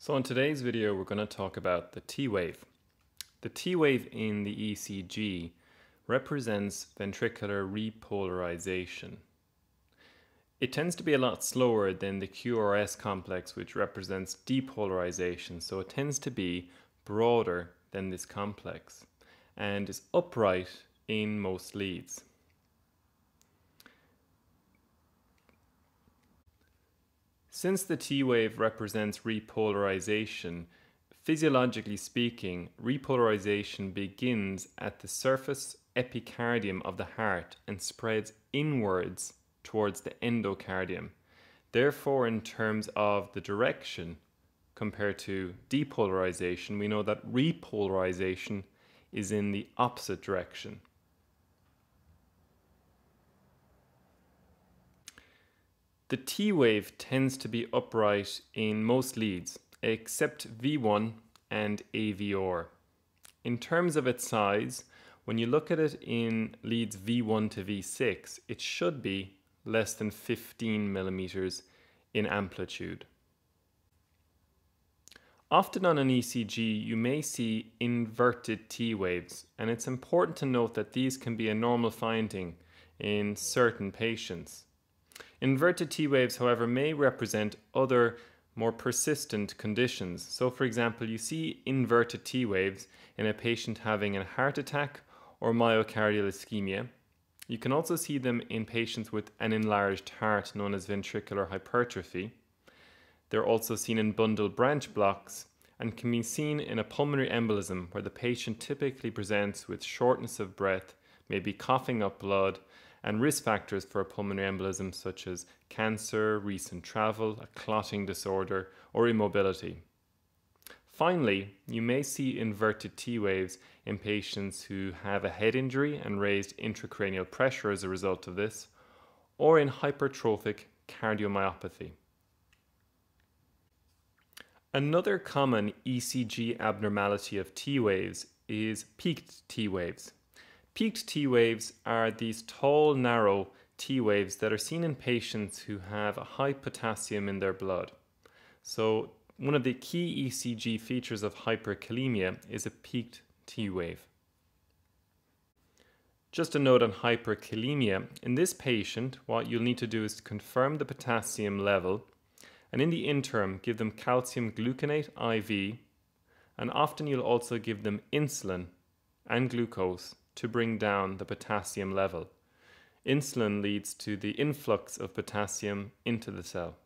So in today's video, we're going to talk about the T wave. The T wave in the ECG represents ventricular repolarization. It tends to be a lot slower than the QRS complex, which represents depolarization. So it tends to be broader than this complex and is upright in most leads. Since the T wave represents repolarization, physiologically speaking, repolarization begins at the surface epicardium of the heart and spreads inwards towards the endocardium. Therefore, in terms of the direction compared to depolarization, we know that repolarization is in the opposite direction. The T wave tends to be upright in most leads, except V1 and AVR. In terms of its size, when you look at it in leads V1 to V6, it should be less than 15 millimeters in amplitude. Often on an ECG, you may see inverted T waves, and it's important to note that these can be a normal finding in certain patients. Inverted T waves, however, may represent other more persistent conditions. So, for example, you see inverted T waves in a patient having a heart attack or myocardial ischemia. You can also see them in patients with an enlarged heart known as ventricular hypertrophy. They're also seen in bundle branch blocks and can be seen in a pulmonary embolism where the patient typically presents with shortness of breath, maybe coughing up blood, and risk factors for a pulmonary embolism such as cancer, recent travel, a clotting disorder, or immobility. Finally, you may see inverted T waves in patients who have a head injury and raised intracranial pressure as a result of this, or in hypertrophic cardiomyopathy. Another common ECG abnormality of T waves is peaked T waves. Peaked T waves are these tall, narrow T waves that are seen in patients who have a high potassium in their blood. So one of the key ECG features of hyperkalemia is a peaked T wave. Just a note on hyperkalemia. In this patient, what you'll need to do is confirm the potassium level, and in the interim, give them calcium gluconate IV, and often you'll also give them insulin and glucose to bring down the potassium level. Insulin leads to the influx of potassium into the cell.